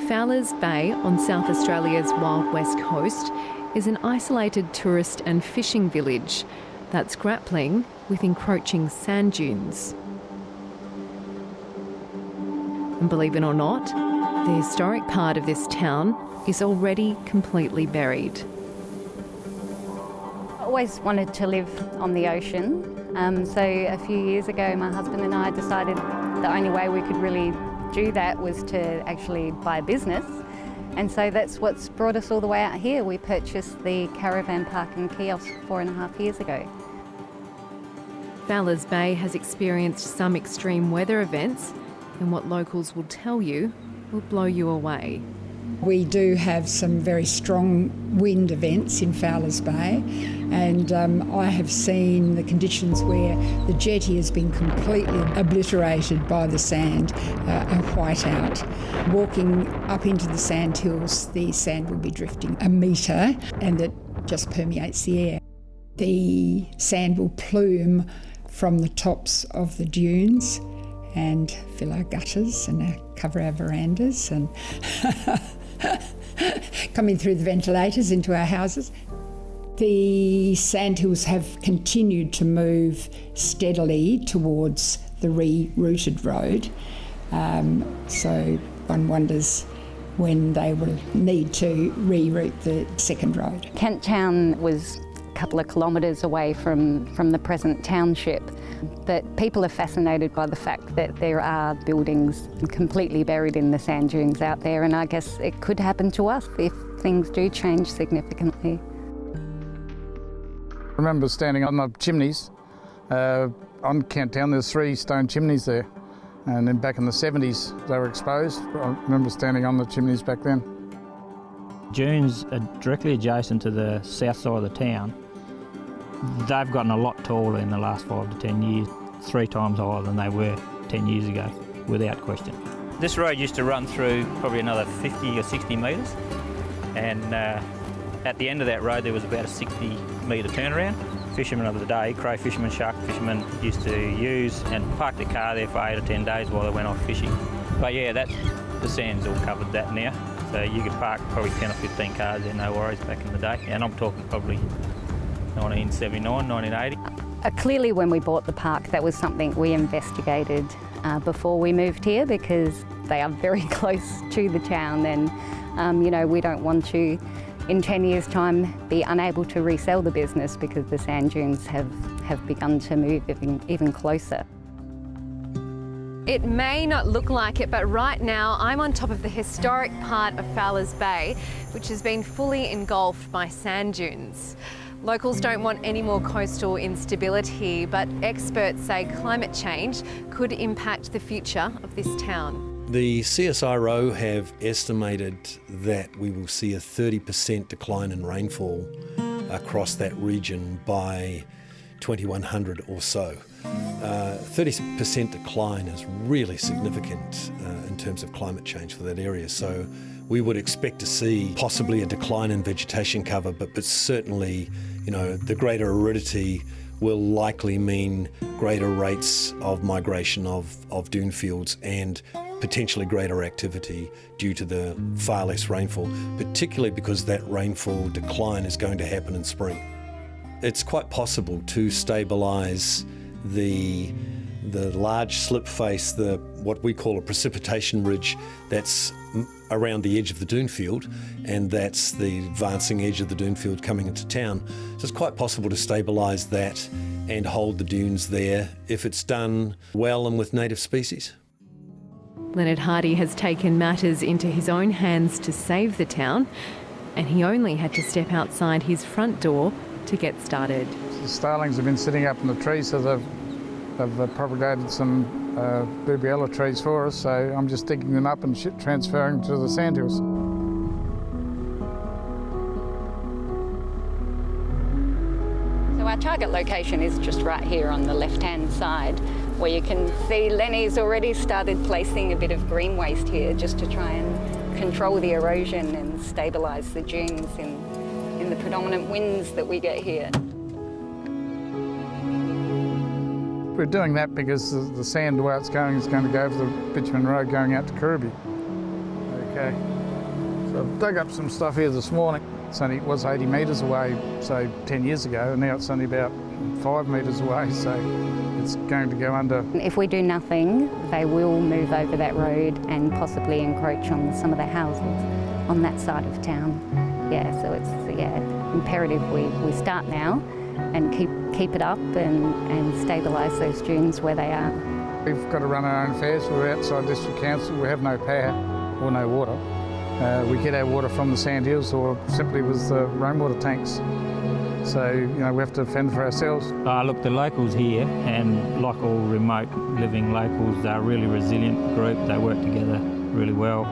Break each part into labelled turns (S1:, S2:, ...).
S1: Fowler's Bay on South Australia's wild west coast is an isolated tourist and fishing village that's grappling with encroaching sand dunes. And believe it or not, the historic part of this town is already completely buried.
S2: I always wanted to live on the ocean, so a few years ago my husband and I decided the only way we could really do that was to actually buy a business, and so that's what's brought us all the way out here. We purchased the caravan park and kiosk 4.5 years ago.
S1: Fowler's Bay has experienced some extreme weather events, and what locals will tell you will blow you away.
S3: We do have some very strong wind events in Fowler's Bay, and I have seen the conditions where the jetty has been completely obliterated by the sand, a whiteout. Walking up into the sand hills, the sand will be drifting a metre and it just permeates the air. The sand will plume from the tops of the dunes and fill our gutters and cover our verandas and coming through the ventilators into our houses. The sandhills have continued to move steadily towards the rerouted road, so one wonders when they will need to reroute the second road.
S2: Kent Town was a couple of kilometres away from the present township, but people are fascinated by the fact that there are buildings completely buried in the sand dunes out there, and I guess it could happen to us if things do change significantly.
S4: I remember standing on the chimneys on Kent Town. There's 3 stone chimneys there, and then back in the 70s they were exposed. I remember standing on the chimneys back then.
S5: Dunes are directly adjacent to the south side of the town. They've gotten a lot taller in the last 5 to 10 years, 3 times higher than they were 10 years ago, without question. This road used to run through probably another 50 or 60 metres, and at the end of that road there was about a 60-metre turnaround. Fishermen of the day, crow fishermen, shark fishermen, used to use and park their car there for 8 or 10 days while they went off fishing. But yeah, the sand's all covered that now, so you could park probably 10 or 15 cars there, no worries, back in the day. And I'm talking probably 1979, 1980.
S2: Clearly when we bought the park, that was something we investigated before we moved here, because they are very close to the town, and you know, we don't want to in 10 years' time be unable to resell the business because the sand dunes have begun to move even closer.
S1: It may not look like it, but right now I'm on top of the historic part of Fowler's Bay, which has been fully engulfed by sand dunes. Locals don't want any more coastal instability, but experts say climate change could impact the future of this town.
S6: The CSIRO have estimated that we will see a 30% decline in rainfall across that region by 2100 or so. 30% decline is really significant in terms of climate change for that area. So we would expect to see possibly a decline in vegetation cover, but certainly, you know, the greater aridity will likely mean greater rates of migration of dune fields and potentially greater activity due to the far less rainfall, particularly because that rainfall decline is going to happen in spring. It's quite possible to stabilise the large slip face, what we call a precipitation ridge that's around the edge of the dune field, and that's the advancing edge of the dune field coming into town. So it's quite possible to stabilise that and hold the dunes there if it's done well and with native species.
S1: Leonard Hardy has taken matters into his own hands to save the town, and he only had to step outside his front door to get started.
S4: The starlings have been sitting up in the trees, so they've propagated some boobiella trees for us, so I'm just digging them up and transferring them to the sandhills.
S2: So our target location is just right here on the left-hand side, where you can see Lenny's already started placing a bit of green waste here just to try and control the erosion and stabilise the dunes in the predominant winds that we get here.
S4: We're doing that because the sand, the way it's going, is going to go over the bitumen road going out to Kirriby. Okay. So I've dug up some stuff here this morning. It was 80 metres away, so 10 years ago, and now it's only about 5 metres away, so it's going to go under.
S2: If we do nothing, they will move over that road and possibly encroach on some of the houses on that side of town. Yeah, so it's imperative we start now and keep it up and stabilise those dunes where they are.
S4: We've got to run our own affairs. We're outside District Council. We have no power or no water. We get our water from the sandhills or simply with the rainwater tanks. So, we have to fend for ourselves.
S5: Look, the locals here, and like all remote living locals, they're a really resilient group. They work together really well.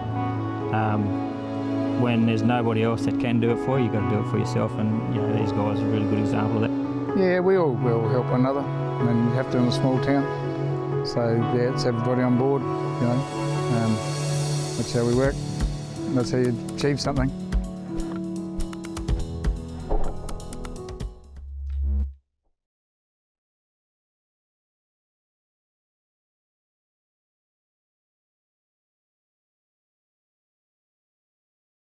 S5: When there's nobody else that can do it for you, you've got to do it for yourself, and these guys are a really good example of that.
S4: Yeah, we all will help one another, and you have to in a small town. So yeah, it's everybody on board, that's how we work, that's how you achieve something.